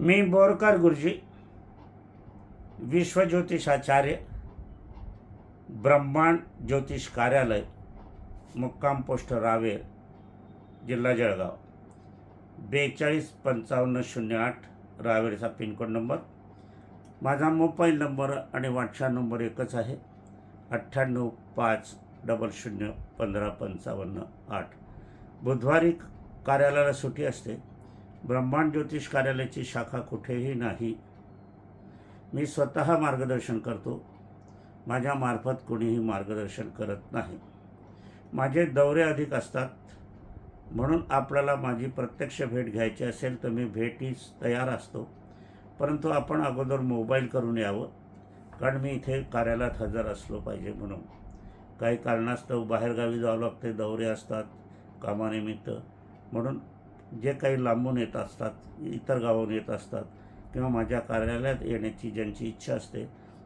मी बोरकर गुरुजी, विश्वज्योतिषाचार्य, ब्रह्मांड ज्योतिष कार्यालय, मुक्काम पोस्ट रावेर, जिल्हा जळगाव, 425508 रावेरचा पिनकोड नंबर. माझा मोबाईल नंबर आणि व्हॉट्सॲप नंबर एकच आहे, 9850015558. बुधवारी कार्यालयाला सुट्टी असते. ब्रह्मांड ज्योतिष कार्यालयाची शाखा कुठेही नाही. मी स्वतः मार्गदर्शन करतो. माझ्यामार्फत कोणीही मार्गदर्शन करत नाही. माझे दौरे अधिक असतात, म्हणून आपल्याला माझी प्रत्यक्ष भेट घ्यायची असेल तर मी भेटीस तयार असतो. परंतु आपण अगोदर मोबाईल करून यावं, कारण मी इथे कार्यालयात हजर असलो पाहिजे. म्हणून काही कारणास्तव बाहेरगावी जावं लागते, दौरे असतात कामानिमित्त. म्हणून जे काही लांबून येत असतात, इतर गावाहून येत असतात किंवा माझ्या कार्यालयात येण्याची ज्यांची इच्छा असते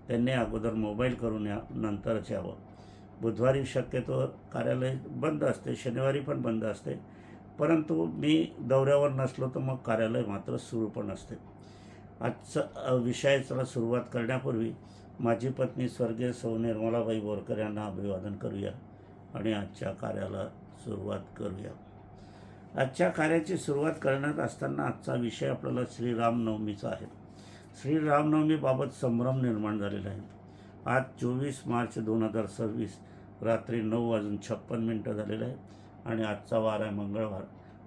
त्यांनी अगोदर मोबाईल करून या, नंतरच यावं. बुधवारी शक्यतो कार्यालय बंद असते, शनिवारी पण बंद असते. परंतु मी दौऱ्यावर नसलो तर मग कार्यालय मात्र सुरू पण असते. आजचा विषयाला सुरुवात करण्यापूर्वी माझी पत्नी स्वर्गीय सौ निर्मलाबाई बोरकर यांना अभिवादन करूया आणि आजच्या कार्याला सुरुवात करूया. आजच्या कार्याची सुरुवात करण्यात असताना आजचा विषय आपल्याला श्रीरामनवमीचा आहे. श्रीरामनवमीबाबत संभ्रम निर्माण झालेला आहे. आज 24 मार्च 2026 रात्री 9:56 झालेलं आहे आणि आजचा वार आहे मंगळवार.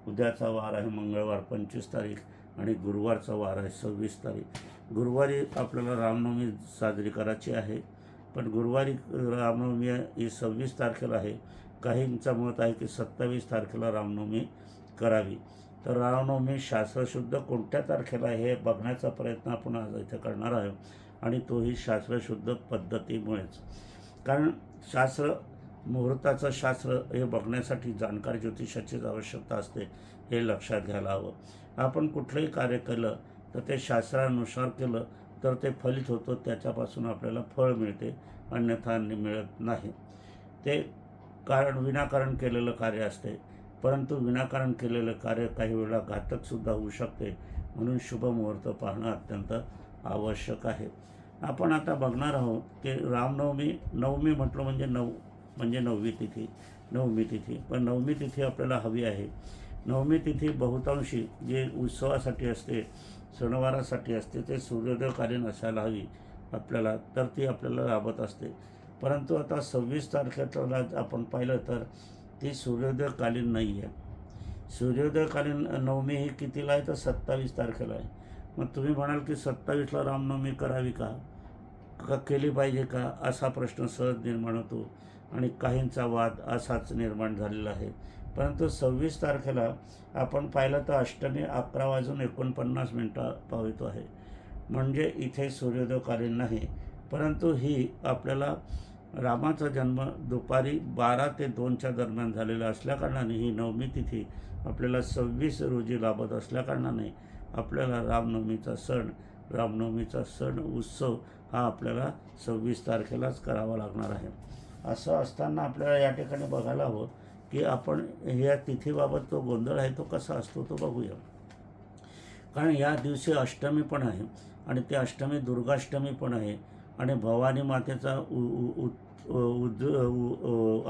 उद्याचा वार आहे मंगळवार 25 तारीख आणि गुरुवारचा वार आहे 26 तारीख. गुरुवारी आपल्याला रामनवमी साजरी करायची आहे, पण गुरुवारी रामनवमी ही 26 तारखेला आहे. काहींचं मत आहे की 27 तारखेला रामनवमी करावी. तर रामनवमी शास्त्रशुद्ध कोणत्या तारखेला हे बघण्याचा प्रयत्न आपण आज इथे करणार आहे, आणि तोही शास्त्रशुद्ध पद्धतीमुळेच. कारण शास्त्र, मुहूर्ताचं शास्त्र हे बघण्यासाठी जाणकार ज्योतिषाचीच आवश्यकता असते, हे लक्षात घ्यायला हवं. आपण कुठलंही कार्य केलं तर ते शास्त्रानुसार केलं तर ते फलित होतं, त्याच्यापासून आपल्याला फळ मिळते, अन्यथा मिळत नाही. ते विनाकारण केलेलं कार्य असते, परंतु विनाकारण केलेलं कार्य काही वेळा घातकसुद्धा होऊ शकते. म्हणून शुभमुहूर्त पाहणं अत्यंत आवश्यक आहे. आपण आता बघणार आहोत की रामनवमी, नवमी म्हटलं म्हणजे म्हणजे नवमी तिथी. पण नवमी तिथी आपल्याला हवी आहे. नवमी तिथी बहुतांशी जे उत्सवासाठी असते, सणवारासाठी असते, ते सूर्योदयकालीन असायला हवी आपल्याला, तर ती आपल्याला लाभत असते. परंतु आता 26 तारखेला आपण पाहिलं तर ती सूर्योदयकालीन नाही आहे. सूर्योदयकालीन नवमी ही कितीला आहे तर 27 तारखेला आहे. मग तुम्ही म्हणाल की 27ला रामनवमी करावी का केली पाहिजे का, असा प्रश्न सहज निर्माण होतो आणि काहींचा वाद असाच निर्माण झालेला आहे. परंतु 26 तारखेला आपण पाहिलं तर अष्टमी 11:49 पावितो आहे. म्हणजे इथे सूर्योदयकालीन नाही, परंतु ही आपल्याला रामाचा जन्म दुपारी 12 ते 2च्या दरम्यान झालेला असल्याकारणाने ही नवमी तिथी आपल्याला 26 रोजी लाभत असल्याकारणाने आपल्याला रामनवमीचा सण उत्सव हा आपल्याला 26 तारखेलाच करावा लागणार आहे. असं असताना आपल्याला या ठिकाणी बघायला हवं की आपण या तिथीबाबत तो गोंधळ आहे तो कसा असतो तो बघूया. कारण या दिवशी अष्टमी पण आहे आणि ते अष्टमी दुर्गाष्टमी पण आहे आणि भवानी मातेचा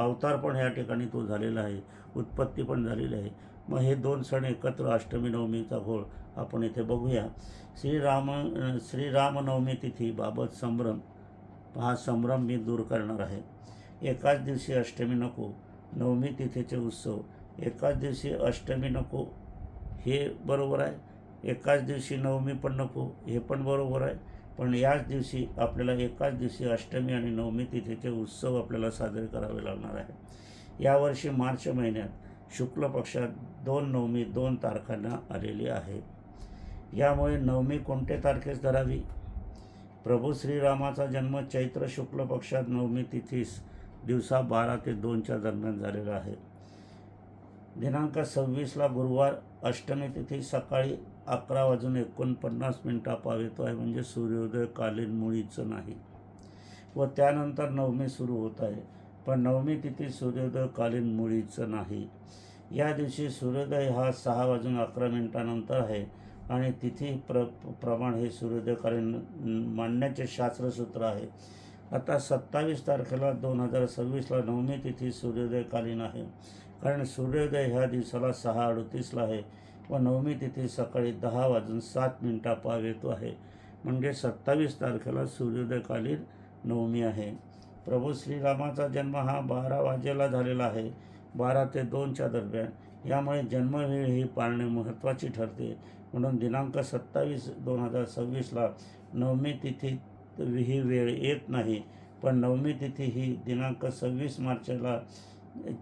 अवतार पण या ठिकाणी तो झालेला आहे, उत्पत्ती पण झालेली आहे. मग हे दोन सण एकत्र अष्टमी नवमीचा घोळ आपण इथे बघूया. श्रीरामनवमी तिथीबाबत संभ्रम, हा संभ्रम मी दूर करणार आहे. एकाच दिवशी अष्टमी नको, नवमी तिथीचे उत्सव एकाच दिवशी अष्टमी नको हे बरोबर आहे, एकाच दिवशी नवमी पण नको हे पण बरोबर आहे. पण याच दिवशी आपल्याला एकाच दिवशी अष्टमी आणि नवमी तिथीचे उत्सव आपल्याला साजरे करावे लागणार आहे. यावर्षी मार्च महिन्यात शुक्ल पक्षात 2 नवमी 2 तारखांना आलेली आहे. यामुळे नवमी कोणत्या तारखेस धरावी? प्रभू श्रीरामाचा जन्म चैत्र शुक्ल पक्षात नवमी तिथीस दिवसा 12 ते 2च्या दरम्यान झालेला आहे. दिनांक 26ला गुरुवार, अष्टमी तिथी सकाळी 11:49 पावितो आहे, म्हणजे सूर्योदयकालीन मुळीच नाही. व त्यानंतर नवमी सुरू होत आहे, पण नवमी तिथी सूर्योदयकालीन मुळीच नाही. या दिवशी सूर्योदय हा 6:11 नंतर आहे आणि तिथी प्रमाण हे सूर्योदयकालीन मांडण्याचे शास्त्रसूत्र आहे. आता 27 तारखेला 2026ला नवमी तिथी सूर्योदयकालीन आहे, कारण सूर्योदय ह्या दिवसाला 6:38ला आहे व नवमी तिथी सकाळी 10:07 पावेतो आहे. म्हणजे 27 तारखेला सूर्योदयकालीन नवमी आहे. प्रभू श्रीरामाचा जन्म हा 12 वाजेला झालेला आहे, 12 ते 2च्या दरम्यान. यामुळे जन्मवेळ ही पाळणे महत्त्वाची ठरते. म्हणून दिनांक 27/2026ला नवमी तिथी ही वेळ येत नाही, पण नवमी तिथी ही दिनांक 26 मार्चला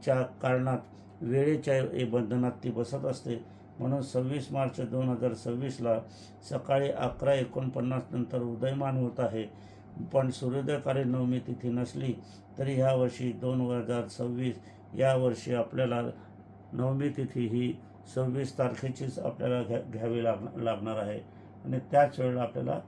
च्या कारणात वेळेच्या बंधनात ती बसत असते. म्हणून 26 मार्च 2026ला सकाळी 11:49 नंतर उदयमान होत आहे. पण सूर्योदयकालीन नवमी तिथी नसली तरी ह्या वर्षी 2026 या वर्षी आपल्याला नवमी तिथी ही 26 तारखेचीच आपल्याला घ्यावी लागणार आहे. आणि त्याच वेळेला आपल्याला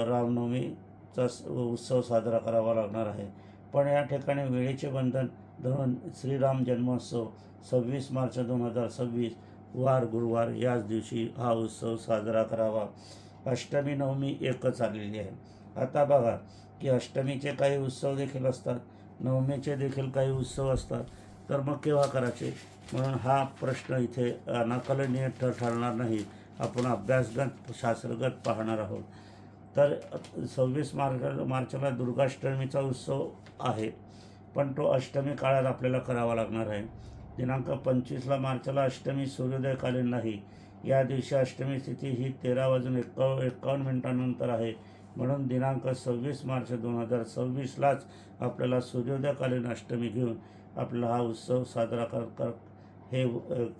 रामनवमीचा उत्सव साजरा करावा लागणार आहे. पण या ठिकाणी वेळेचे बंधन धरून श्रीराम जन्मोत्सव 26 मार्च 2026 वार गुरुवार याच दिवशी हा उत्सव साजरा करावा. अष्टमी नवमी एकच आलेली आहे. आता बघा की अष्टमीचे काही उत्सव देखील असतात, नवमीचे देखील काही उत्सव असतात, तर मग केव्हा करायचे? म्हणून हा प्रश्न इथे अनाकलनीय ठरणार नाही. आपण अभ्यासगत शास्त्रगत पाहणार आहोत. तर 26 मार्चला दुर्गाष्टमीचा उत्सव आहे, पण तो अष्टमी काळात आपल्याला करावा लागणार आहे. दिनांक 25 मार्चला अष्टमी सूर्योदयकालीन नाही. या दिवशी अष्टमी तिथी ही 13:51 आहे. म्हणून दिनांक 26 मार्च 2026लाच आपल्याला सूर्योदयकालीन अष्टमी घेऊन आपल्याला हा उत्सव साजरा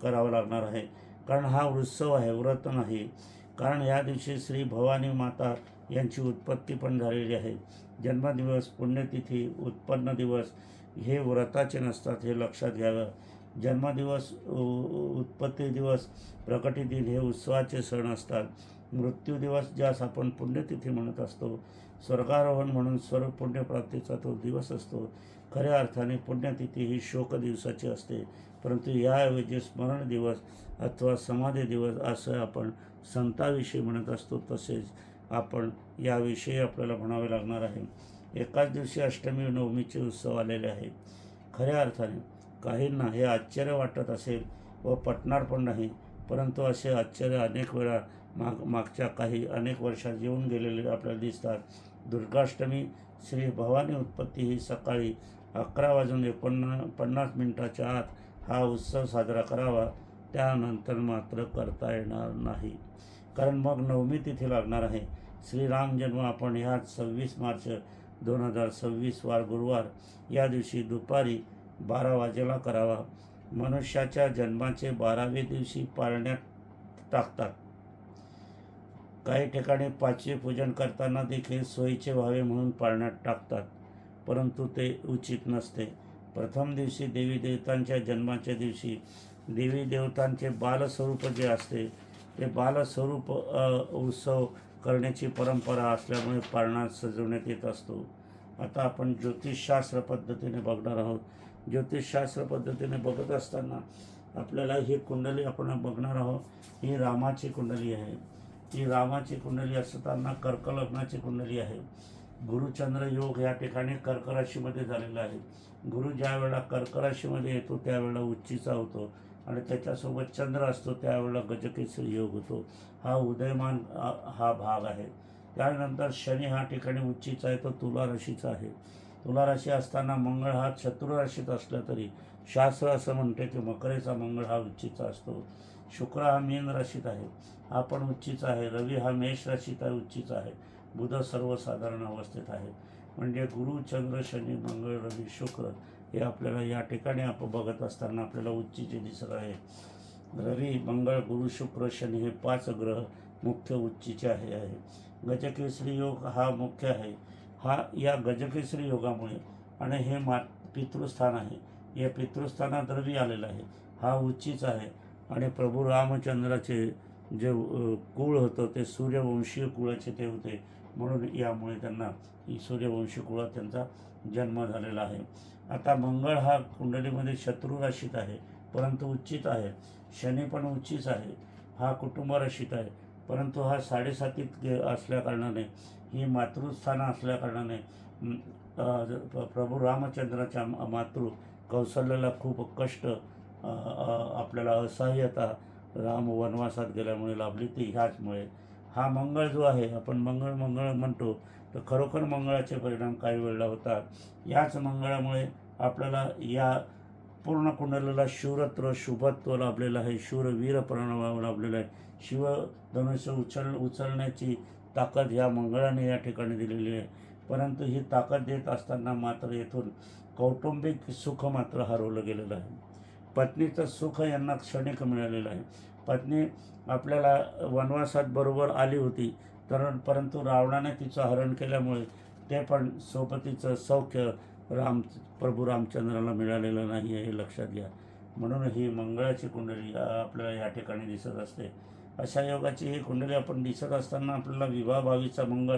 करावा लागणार आहे. कारण हा उत्सव आहे, व्रत नाही. कारण या दिवशी श्री भवानी माता यांची उत्पत्ती पण झालेली आहे. जन्मदिवस, पुण्यतिथी, उत्पन्न दिवस हे व्रताचे नसतात, हे लक्षात घ्यावं. जन्मदिवस, उत्पत्ती दिवस, प्रकटी दिन हे उत्सवाचे सण असतात. मृत्यू दिवस ज्यास आपण पुण्यतिथी म्हणत असतो, स्वर्गारोहण म्हणून स्वर्ग पुण्यप्राप्तीचा तो दिवस असतो. खऱ्या अर्थाने पुण्यतिथी ही शोक दिवसाची असते, परंतु याऐवजी स्मरण दिवस अथवा समाधी दिवस असं आपण संताविषयी म्हणत असतो. तसेच आपण याविषयी आपल्याला म्हणावे लागणार आहे. एकाच दिवशी अष्टमी नवमीचे उत्सव आलेले आहेत. खऱ्या अर्थाने काहींना हे आश्चर्य वाटत असेल व पटणार पण नाही, परंतु असे आश्चर्य अनेक वेळा मागच्या अनेक वर्षात येऊन गेलेले आपल्याला दिसतात. दुर्गाष्टमी श्री भवानी उत्पत्ती ही सकाळी 11:49 आत हा उत्सव साजरा करावा. त्यानंतर मात्र करता येणार नाही, कारण मग नवमी तिथी लागणार आहे. श्रीराम जन्म आपण ह्याच 26 मार्च 2026 वार गुरुवार या दिवशी दुपारी 12 वाजेला करावा. मनुष्याच्या जन्माचे 12वे दिवशी पाळण्यात टाकतात. काही ठिकाणी 5वे पूजन करताना देखील सोयीचे व्हावे म्हणून पाळण्यात टाकतात, परंतु ते उचित नसते. प्रथम दिवशी देवी देवतांच्या जन्माच्या दिवशी देवी देवतांचे बालस्वरूप जे असते ते बालस्वरूप उत्सव करण्याची परंपरा असल्यामुळे पाळणा सजवण्यात येत असतो. आता आपण ज्योतिषशास्त्र पद्धतीने बघणार आहोत. ज्योतिषशास्त्र पद्धतीने बघत असताना आपल्याला ही कुंडली आपण बघणार आहोत. ही रामाची कुंडली आहे. ही रामाची कुंडली असताना कर्क लग्नाची कुंडली आहे. गुरुचंद्र योग या ठिकाणी कर्क राशीमध्ये झालेला आहे. गुरु ज्या वेळेला कर्क राशीमध्ये येतो त्यावेळेला उच्चीचा होतो आणि त्याच्यासोबत चंद्र असतो त्यावेळेला गजकेसरी योग होतो. हा उदयमान हा भाग आहे. त्यानंतर शनी हा ठिकाणी उच्चीचा आहे, तो तुला राशीचा आहे. तुला राशी असताना मंगळ हा शत्रू राशीत असला तरी शास्त्र असं म्हणते की मकरेचा मंगळ हा उच्चीचा असतो. शुक्र हा मीन राशीत आहे, हा पण उच्चीचा आहे. रवी हा मेष राशीत आहे, उच्चीचा आहे. बुध सर्वसाधारण अवस्थेत आहे. म्हणजे गुरु, चंद्र, शनी, मंगळ, रवी, शुक्र हे आपल्याला या ठिकाणी आपण बघत असताना आपल्याला उच्चीचे दिसत आहे. रवी, मंगळ, गुरु, शुक्र, शनी हे 5 ग्रह मुख्य उच्चीचे आहे. गजकेसरी योग हा मुख्य आहे. हा या गजकेसरी योगामुळे आणि हे पितृस्थान आहे. या पितृस्थानात रवी आलेला आहे, हा उच्चीचा आहे. आणि प्रभू रामचंद्राचे जे कुळ होतं ते सूर्यवंशीय कुळाचे ते होते, म्हणून यामुळे त्यांना सूर्यवंशी कुळात त्यांचा जन्म झालेला आहे. आता मंगळ हा कुंडलीमध्ये शत्रू राशीत आहे, परंतु उच्चित आहे. शनी पण उच्चीच आहे. हा कुटुंबरक्षित आहे, परंतु हा साडेसातीत असल्याकारणाने, ही मातृस्थानं असल्याकारणाने प्रभू रामचंद्राच्या मातृ कौशल्याला खूप कष्ट, आपल्याला असहाय्यता राम वनवासात गेल्यामुळे लाभली. ती ह्याचमुळे हा मंगळ जो आहे, आपण मंगळ मंगळ म्हणतो, तर खरोखर मंगळाचे परिणाम काही वेळेला होतात. याच मंगळामुळे आपल्याला या पूर्ण कुंडलीला शूरत्व शुभत्व लाभलेलं आहे, शूरवीर परिणाम लाभलेला आहे. शिवधनुष्य उचलण्याची ताकद ह्या मंगळाने या ठिकाणी दिलेली आहे. परंतु ही ताकद देत असताना मात्र येथून कौटुंबिक सुख मात्र हरवलं गेलेलं आहे. पत्नीचं सुख यांना क्षणिक मिळालेलं आहे. पत्नी आपल्याला वनवासात बरोबर आली होती, परंतु रावणाने तिचं हरण केल्यामुळे ते पण सोबतीचं सौख्य प्रभू रामचंद्राला मिळालेलं नाही आहे, हे लक्षात घ्या. म्हणून ही मंगळाची कुंडली आपल्याला या ठिकाणी दिसत असते. अशा योगाची ही कुंडली आपण दिसत असताना आपल्याला विवाहभावीचा मंगळ,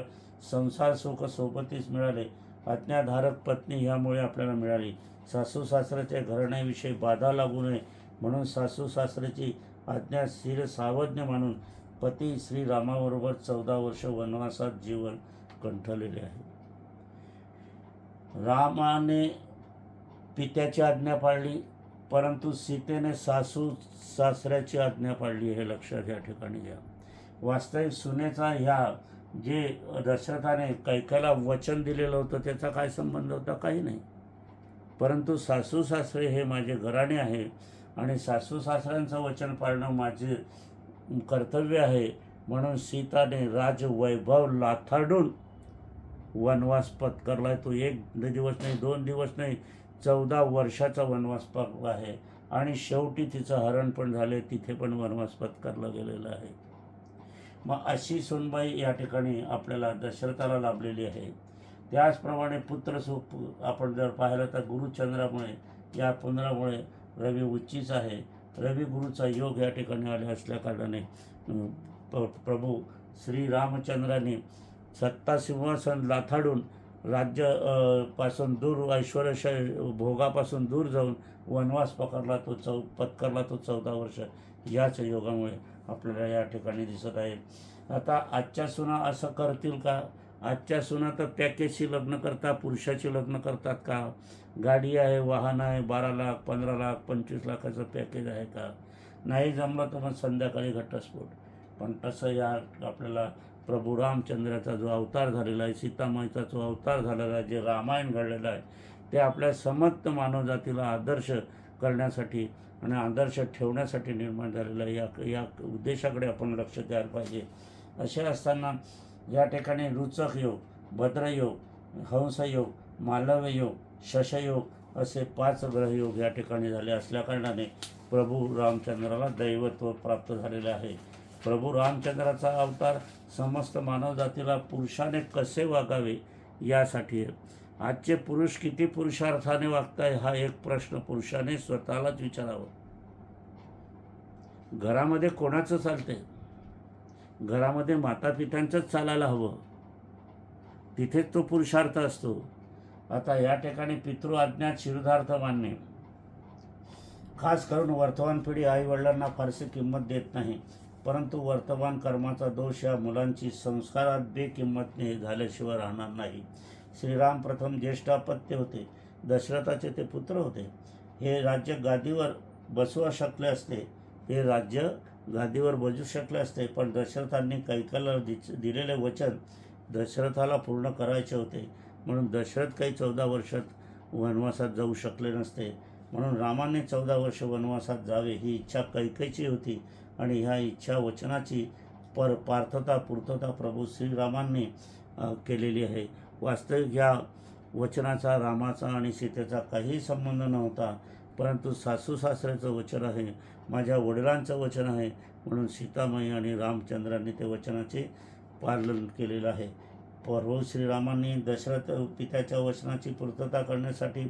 संसार सुख सोबतीच मिळाले. आज्ञाधारक पत्नी ह्यामुळे आपल्याला मिळाली. सासू सासऱ्याच्या घराण्याविषयी बाधा लागू नये म्हणून सासू सासऱ्याची आज्ञा स्थिर सावज्ञ मानून पती श्रीरामाबरोबर 14 वर्ष वनवासात जीवन कंठलेले आहे. रामाने पित्याची आज्ञा पाळली, परंतु सीतेने सासू सासऱ्याची आज्ञा पाळली, हे लक्षात या ठिकाणी घ्या. वास्तविक सुनेचा ह्या जे दशरथाने कैकेयीला वचन दिलेलं होतं त्याचा काय संबंध होता? काही नाही. परंतु सासू सासरे हे माझे घराणे आहे आणि सासू सासऱ्यांचं वचन पाळणं माझे कर्तव्य आहे, म्हणून सीताने राजवैभव लाथाडून वनवास पत्करला. तो 1 दिवस नाही, 2 दिवस नाही, 14 वर्षाचा वनवास आहे. आणि शेवटी तिचं हरण पण झाले, तिथे पण वनवास पत्करला गेलेला आहे. मग अशी सुनबाई या ठिकाणी आपल्याला दशरथाला लाभलेली आहे. त्याचप्रमाणे पुत्रसुख आपण जर पाहिलं तर गुरुचंद्रामुळे, या पुंद्रामुळे रवी उच्चीच आहे. रवी गुरुचा योग या ठिकाणी आले असल्याकारणाने प्रभू श्रीरामचंद्राने सत्ता सिंहासन लाथाडून राज्य पासून दूर, ऐश्वर्यशाही भोगापासून दूर जाऊन वनवास पत्करला तो 14 वर्ष. याच योगामुळे आपल्याला या ठिकाणी दिसत आहे. आता आजच्या सुना असं करतील का? आजच्या सुना तर पॅकेजशी लग्न करतात, पुरुषाची लग्न करतात का? गाडी आहे, वाहन आहे, 12 लाख 15 लाख 25 लाखाचं पॅकेज आहे का? नाही जमलं तर मग संध्याकाळी घटस्फोट. पण तसं या आपल्याला प्रभू रामचंद्राचा जो अवतार झालेला आहे, सीतामाईचा जो अवतार झालेला आहे, जे रामायण घडलेलं आहे, ते आपल्या समस्त मानवजातीला आदर्श करण्यासाठी आणि आदर्श ठेवण्यासाठी निर्माण झालेलं आहे. या उद्देशाकडे आपण लक्ष द्यायला पाहिजे. असे असताना या ठिकाणी रुचक योग, भद्रयोग, हंसयोग, मालव्य योग, शशयोग असे 5 ग्रहयोग या ठिकाणी झाले असल्याकारणाने प्रभू रामचंद्राला दैवत्व प्राप्त झालेले आहे. प्रभू रामचंद्राचा अवतार समस्त मानवजातीला पुरुषाने कसे वागावे यासाठी आहे. आजचे पुरुष किती पुरुषार्थाने वागताय हा एक प्रश्न पुरुषाने स्वतःलाच विचारावा. घरामध्ये कोणाचं चालतंय? घरामध्ये मातापित्यांचंच चालायला हवं, तिथेच तो पुरुषार्थ असतो. आता या ठिकाणी पितृ आज्ञा शिरधार्थ मानणे, खास करून वर्तमान पिढी आईवडिलांना फारशी किंमत देत नाही, परंतु वर्तमान कर्माचा दोष या मुलांची संस्कारात बेकिंमतने झाल्याशिवाय राहणार नाही. श्रीराम प्रथम ज्येष्ठापत्य होते, दशरथाचे ते पुत्र होते. हे राज्य गादीवर बसवू शकले असते, हे राज्य गादीवर बसू शकले असते, पण दशरथांनी कैकेयीला दिलेले वचन दशरथाला पूर्ण करायचे होते, म्हणून दशरथ काही 14 वर्षात वनवासात जाऊ शकले नसते. म्हणून रामाने 14 वर्ष वनवासात जावे ही इच्छा कैकेयीची होती आणि ह्या इच्छा वचनाची पूर्तता प्रभू श्रीरामांनी केलेली आहे. वास्तविक या वचनाचा रामाचा आणि सीतेचा काही संबंध नव्हता, परंतु सासू सासऱ्याचं वचन आहे, माझ्या वडिलांचं वचन आहे, म्हणून सीतामाई आणि रामचंद्रांनी ते वचनाचे पालन केलेलं आहे. प्रभू श्रीरामांनी दशरथ पित्याच्या वचनाची पूर्तता करण्यासाठी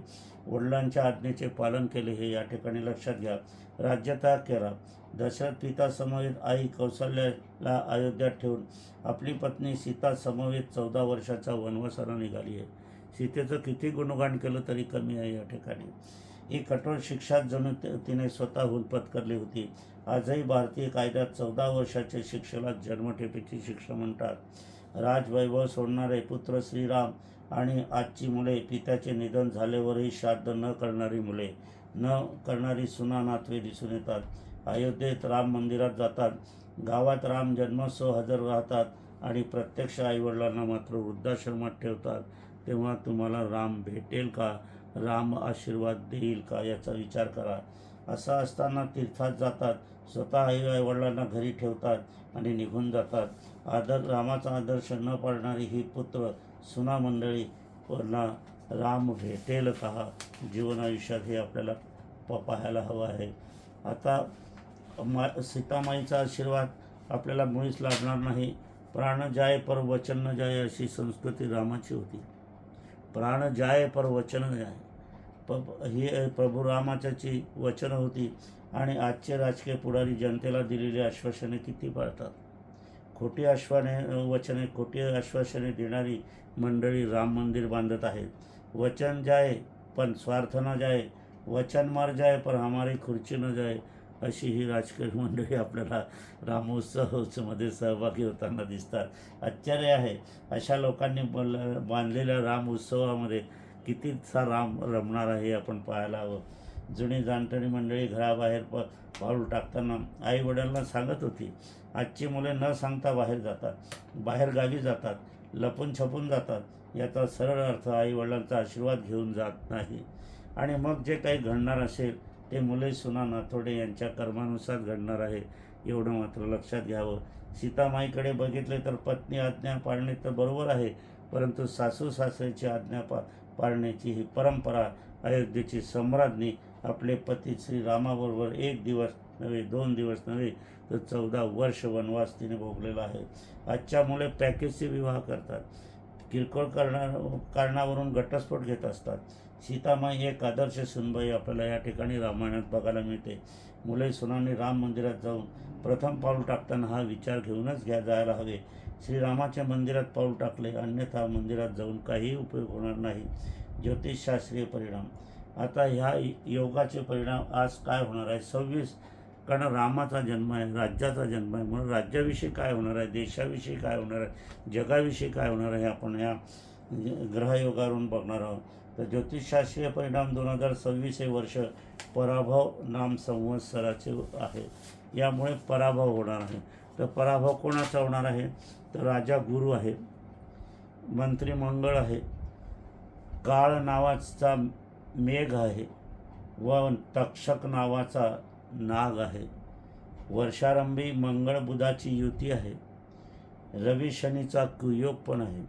वडिलांच्या आज्ञेचे पालन केले, हे या ठिकाणी लक्षात घ्या. राज्यत्याग केला. दशरथ पिता समवेत आई कौशल्याला अयोध्यात ठेवून आपली पत्नी सीता समवेत 14 वर्षाच्या वनवासाला निघाली आहे. सीतेचं किती गुणगान केलं तरी कमी आहे. या ठिकाणी ही कठोर शिक्षा जणू तिने स्वतःहून पत्करली होती. आजही भारतीय कायद्यात 14 वर्षाच्या शिक्षेला जन्मठेपेची शिक्षा म्हणतात. राजवैभव सोडणारे पुत्र श्रीराम आणि आजची मुले, पित्याचे निधन झाल्यावरही श्राद्ध न करणारी मुले, न करणारी सुना नातवे दिसून येतात. अयोध्येत राम मंदिरात जातात, गावात राम जन्मोत्सव हजर राहतात आणि प्रत्यक्ष आईवडिलांना मात्र वृद्धाश्रमात ठेवतात. तेव्हा तुम्हाला राम भेटेल का? राम आशीर्वाद देईल का? याचा विचार करा. असं असताना तीर्थात जातात, स्वतः आईवडिलांना घरी ठेवतात आणि निघून जातात. रामाचा आदर्श न पाळणारी ही पुत्र सुना मंडळी ना राम भेटेल का? जीवन आयुष्यात हे आपल्याला पाहायला हवं आहे. आता सीतामाईचा आशीर्वाद आपल्याला मुळीच लाभणार नाही. प्राण जाय पर वचन न जाय, अशी संस्कृती रामाची होती. प्राण जाय पर वचन जाय, ही प्रभू रामाची वचनं होती. आणि आजचे राजकीय पुढारी जनतेला दिलेली आश्वासने किती पाळतात. खोटी आश्वासने देणारी मंडळी राम मंदिर बांधत आहेत. वचन जाय पण स्वार्थ न जाय, वचन मार जाय पर हमारी खुर्ची न जाय, अशी ही राजकीय मंडळी आपल्याला रामोत्सवमध्ये सहभागी होताना दिसतात. आश्चर्य आहे, अशा लोकांनी बांधलेल्या राम उत्सवामध्ये कितीचा राम रमणार आहे हे आपण पाहायला हवं. जुनी जाणतणी मंडळी घराबाहेर पाऊल टाकताना आई वडिलांना सांगत होती, आजची मुले न सांगता बाहेर जातात, बाहेर गावी जातात, लपून छपून जातात. याचा सरळ अर्थ आई वडिलांचा आशीर्वाद घेऊन जात नाही. आणि मग जे काही घडणार असेल ते मुले सुना नातवडे यांच्या कर्मानुसार घडणार आहे, एवढं मात्र लक्षात घ्यावं. सीतामाईकडे बघितले तर पत्नी आज्ञा पाळणे तर बरोबर आहे, परंतु सासू सासऱ्याची आज्ञा पाळण्याची ही परंपरा अयोध्येची सम्राज्ञी आपले पती श्रीरामाबरोबर 1 दिवस नव्हे, 2 दिवस नव्हे, तर 14 वर्ष वनवास तिने भोगलेला आहे. आजच्या मुले पॅकेजचे विवाह करतात, किरकोळ कारणावरून घटस्फोट घेत असतात. सीतामाई एक आदर्श सुनबाई आपल्याला या ठिकाणी रामायणात बघायला मिळते. मुले सुनांनी राम मंदिरात जाऊन प्रथम पाऊल टाकताना हा विचार घेऊनच जायला हवे. श्रीरामाच्या मंदिरात पाऊल टाकले, अन्यथा मंदिरात जाऊन काहीही उपयोग होणार नाही. ज्योतिषशास्त्रीय परिणाम. आता ह्या योगाचे परिणाम आज काय होणार आहे? 26, कारण रामाचा जन्म आहे, राज्याचा जन्म आहे, म्हणून राज्याविषयी काय होणार आहे, देशाविषयी काय होणार आहे, जगाविषयी काय होणार आहे, आपण या ग्रहयोगावरून बघणार आहोत. तर ज्योतिषशास्त्रीय परिणाम 2026 हे वर्ष पराभव नाम संवत्सराचे आहे. यामुळे पराभव होणार आहे. तर पराभव कोणाचा होणार आहे? तर राजा गुरु आहे, मंत्री मंगळ आहे, काळ नावाचा मेघ आहे व तक्षक नावाचा नाग आहे. वर्षारंभी मंगळ बुधाची युती आहे. रवी शनीचा कुयोग पण आहे.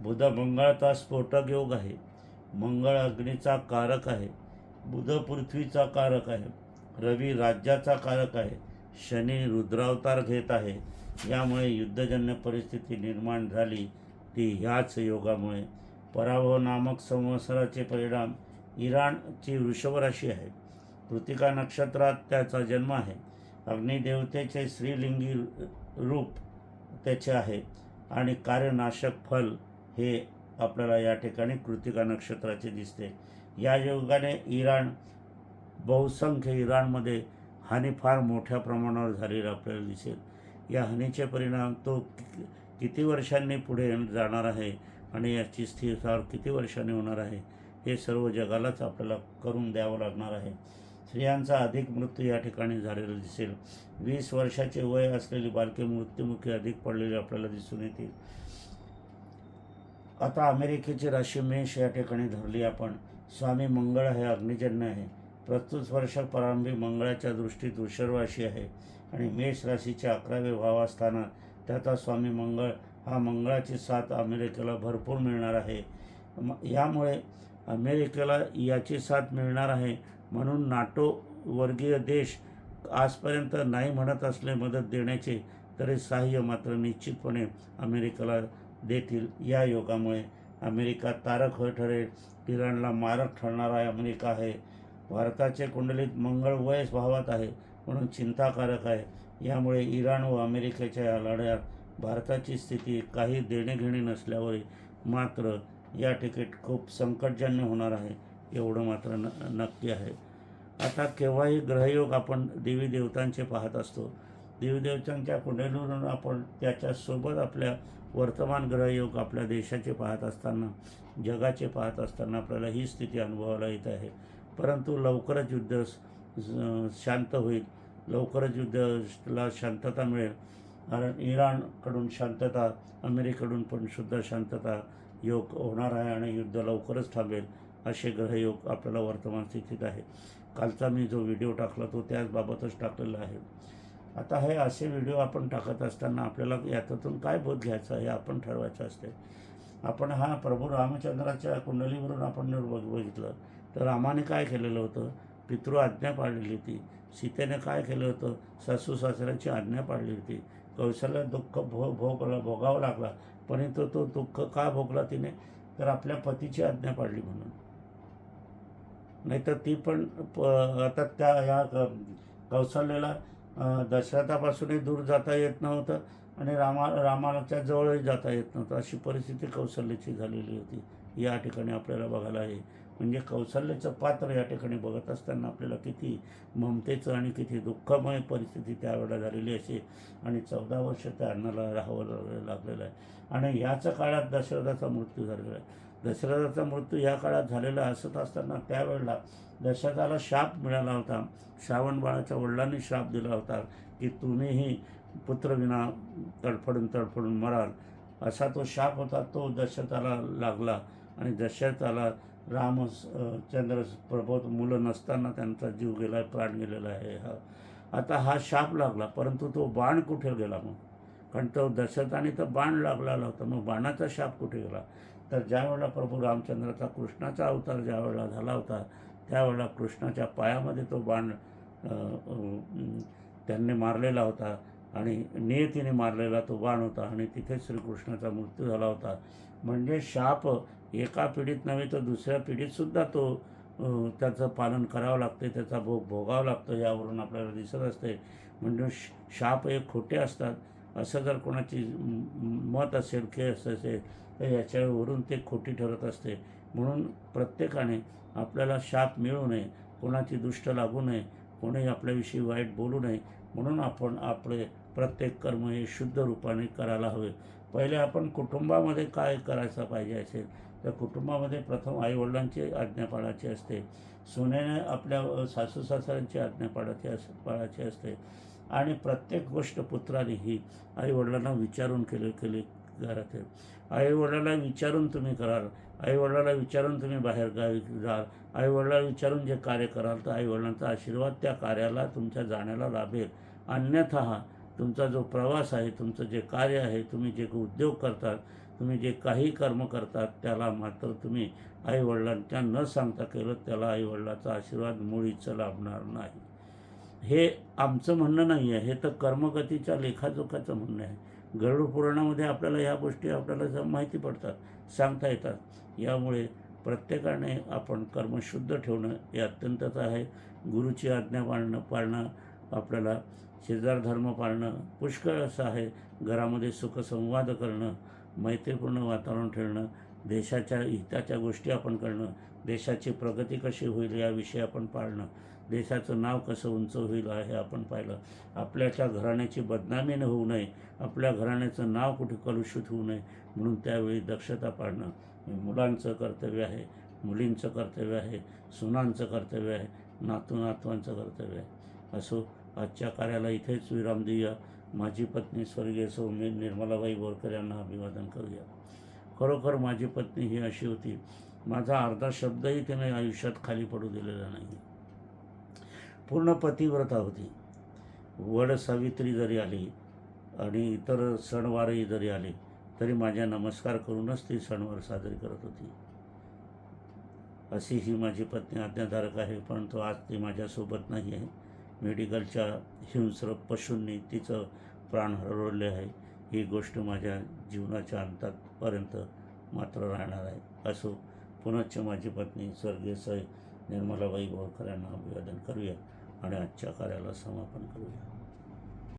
बुध मंगळाचा स्फोटक योग आहे. मंगळ अग्नीचा कारक आहे. बुध पृथ्वीचा कारक आहे. रवी राज्याचा कारक आहे. शनी रुद्रावतार घेत आहे. यामुळे युद्धजन्य परिस्थिती निर्माण झाली ती ह्याच योगामुळे. पराभव नामक संवत्सराचे परिणाम. इराणची वृषभ राशी आहे. कृतिका नक्षत्रात त्याचा जन्म आहे. अग्निदेवतेचे स्त्रीलिंगी रूप त्याचे आहे आणि कार्यनाशक फल हे आपल्याला या ठिकाणी कृतिका नक्षत्राचे दिसते. या योगाने बहुसंख्य इराणमध्ये हानी फार मोठ्या प्रमाणावर झालेली आपल्याला दिसेल. या हानीचे परिणाम तो किती वर्षांनी पुढे जाणार आहे आणि याची स्थिरता किती वर्षांनी होणार आहे हे सर्व जगालाच आपल्याला करून द्यावं लागणार आहे. स्त्रियांचा अधिक मृत्यू या ठिकाणी झालेला दिसेल. 20 वर्षाचे वय असलेली बालके मृत्युमुखी अधिक पडलेली आपल्याला दिसून येतील. आता अमेरिकेची राशी मेष या ठिकाणी धरली आपण. स्वामी मंगळ हे अग्निजन्य आहे. प्रस्तुत वर्ष प्रारंभी मंगळाच्या दृष्टीत वृषभ राशी आहे आणि मेष राशीच्या 11व्या भावास्थानात त्याचा स्वामी मंगळ हा मंगळाची साथ अमेरिकेला भरपूर मिळणार आहे. यामुळे अमेरिकेला याची साथ मिळणार आहे म्हणून नाटो वर्गीय देश आजपर्यंत नाही म्हणत असले मदत देण्याचे, तरी सहाय्य मात्र निश्चितपणे अमेरिकेला देतील. या योगामुळे अमेरिका तारक ठरेल. इराणला मारक ठरणारा अमेरिका आहे. भारताचे कुंडलीत मंगळ वयस भावात आहे म्हणून चिंताकारक आहे. यामुळे इराण व अमेरिकेच्या या लढ्यात भारताची स्थिती काही देणेघेणे नसल्यावर मात्र या तिकीट खूप संकटजन्य होणार आहे, एवढं मात्र नक्की आहे. आता केव्हाही ग्रहयोग आपण देवी देवतांचे पाहत असतो. देवी देवतांच्या कुंडलीवरून आपण त्याच्यासोबत आपल्या वर्तमान ग्रहयोग आपल्या देशाचे पाहत असताना, जगाचे पाहत असताना आपल्याला ही स्थिती अनुभवायला येत आहे. परंतु लवकरच युद्ध शांत होईल, लवकरच युद्धाला शांतता मिळेल. कारण इराणकडून शांतता, अमेरिकेकडून पण सुद्धा शांतता योग होणार आहे आणि युद्ध लवकरच थांबेल असे ग्रहयोग आपल्याला वर्तमान स्थितीत आहे. कालचा मी जो व्हिडिओ टाकला तो त्याचबाबतच टाकलेला आहे. आता हे असे व्हिडिओ आपण टाकत असताना आपल्याला याच्यातून काय बोध घ्यायचा हे आपण ठरवायचं असते. आपण हा प्रभू रामचंद्राच्या कुंडलीवरून आपण जर बघितलं तर रामाने काय केलेलं होतं, पितृ आज्ञा पाळलेली होती. सीतेने काय केलं होतं, सासू सासऱ्याची आज्ञा पाळली होती. कौशल्य दुःख भोगावं लागला, परंतु तो दुःख का भोगला तिने, तर आपल्या पतीची आज्ञा पाळली म्हणून. नाहीतर ती पण आता त्या ह्या कौशल्याला दशरथापासूनही दूर जाता येत नव्हतं आणि रामाच्या जवळही जाता येत नव्हतं. अशी परिस्थिती कौशल्याची झालेली होती या ठिकाणी आपल्याला बघायला आहे. म्हणजे कौशल्याचं पात्र या ठिकाणी बघत असताना आपल्याला किती ममतेचं आणि किती दुःखमय परिस्थिती त्यावेळेला झालेली असे. आणि 14 वर्ष त्या अण्णाला राहावं लागलेलं आहे. आणि याच काळात दशरथाचा मृत्यू झालेला आहे. दशरथाचा मृत्यू या काळात झालेला असत असताना त्यावेळेला दशरथाला शाप मिळाला होता. श्रावण बाळाच्या वडिलांनी श्राप दिला होता की तुम्हीही पुत्रविना तडफडून मराल, असा तो शाप होता. तो दशरथाला लागला आणि दशरथाला रामचंद्र प्रभू मुलं नसताना त्यांचा जीव गेला, प्राण गेलेला आहे. आता हा शाप लागला, परंतु तो बाण कुठे गेला मग? कारण तो दशरथाने तर बाण लागलेला होता, मग बाणाचा शाप कुठे गेला? तर ज्यावेळेला प्रभू रामचंद्राचा कृष्णाचा अवतार ज्यावेळेला झाला होता त्यावेळेला कृष्णाच्या पायामध्ये तो बाण त्यांनी मारलेला होता आणि नियतीने मारलेला तो बाण होता आणि तिथे श्रीकृष्णाचा मृत्यू झाला होता. म्हणजे शाप एका पिढीत नव्हे तर दुसऱ्या पिढीतसुद्धा तो त्याचं पालन करावं लागते, त्याचा भोग भोगावा लागतो, यावरून आपल्याला दिसत असते. म्हणजे शाप हे खोटे असतात असं जर कोणाची मत असेल, केस असेल तर याच्यावरून ते खोटी ठरत असते. म्हणून प्रत्येकाने आपल्याला शाप मिळू नये, कोणाची दुष्ट लागू नये, कोणी आपल्याविषयी वाईट बोलू नये, म्हणून आपण आपले प्रत्येक कर्म हे शुद्ध रूपाने करायला हवे. पहिले आपण कुटुंबामध्ये काय करायचं पाहिजे असेल तर कुटुंबामध्ये प्रथम आईवडिलांची आज्ञा पाळायची असते. सुनेने आपल्या सासू सासऱ्यांची आज्ञा पाळायची असते. आणि प्रत्येक गोष्ट पुत्राने ही आईवडिलांना विचारून केली करायचे. आईवडिलाला विचारून तुम्ही कराल, आईवडिलाला विचारून तुम्ही बाहेर गावी जाल, आईवडिलाला विचारून जे कार्य कराल तर आईवडिलांचा आशीर्वाद त्या कार्याला तुमच्या जाण्याला लाभेल. अन्यथा तुमचा जो प्रवास आहे, तुमचं जे कार्य आहे, तुम्ही जे उद्योग करतात, तुम्ही जे काही कर्म करतात त्याला मात्र तुम्ही आईवडिलांच्या न सांगता केलं त्याला आईवडिलाचा आशीर्वाद मुळीच लाभणार नाही. हे आमचं म्हणणं नाही आहे, हे तर कर्मगतीच्या लेखाजोखाचं म्हणणं आहे. गरुड पुराणामध्ये आपल्याला ह्या गोष्टी आपल्याला माहिती पडतात, सांगता येतात. यामुळे प्रत्येकाने आपण कर्म शुद्ध ठेवणं हे अत्यंतच आहे. गुरुची आज्ञा पाळणं आपल्याला, शेजार धर्म पाळणं पुष्कळ असं आहे. घरामध्ये सुखसंवाद करणं, मैत्रीपूर्ण वातावरण ठेवणं, देशाच्या हिताच्या गोष्टी आपण करणं, देशाची प्रगती कशी होईल याविषयी आपण पाळणं, देशाचं नाव कसं उंच होईल हे आपण पाहिलं. आपल्याच्या घराण्याची बदनामी होऊ नये, आपल्या घराण्याचं नाव कुठे कलुषित होऊ नये म्हणून त्यावेळी दक्षता पाळणं मुलांचं कर्तव्य आहे, मुलींचं कर्तव्य आहे, सुनांचं कर्तव्य आहे, नातवांचं कर्तव्य आहे. असो, आजच्या कार्याला इथेच विराम देऊया. माझी पत्नी स्वर्गीय सौ निर्मलाबाई बोरकर यांना अभिवादन करूया. खरोखर माझी पत्नी ही अशी होती, माझा अर्धा शब्दही तिने आयुष्यात खाली पडू दिलेला नाही. पूर्ण पतिव्रता होती. वड सावित्री जरी आली आणि इतर सणवारही जरी आले तरी माझ्या नमस्कार करूनच ती सणवार साजरी करत होती. अशी ही माझी पत्नी आज्ञाधारक आहे. परंतु आज ती माझ्यासोबत नाही आहे. मेडिकलच्या हिंस्र पशूंनी तिचं प्राण हरवले आहे. ही गोष्ट माझ्या जीवनाच्या अंतापर्यंत मात्र राहणार आहे. असो, पुनश्च माझी पत्नी स्वर्गीय सौ निर्मलाबाई बोरकर यांना अभिवादन करूया आणि आजच्या कार्याला समापन करूया.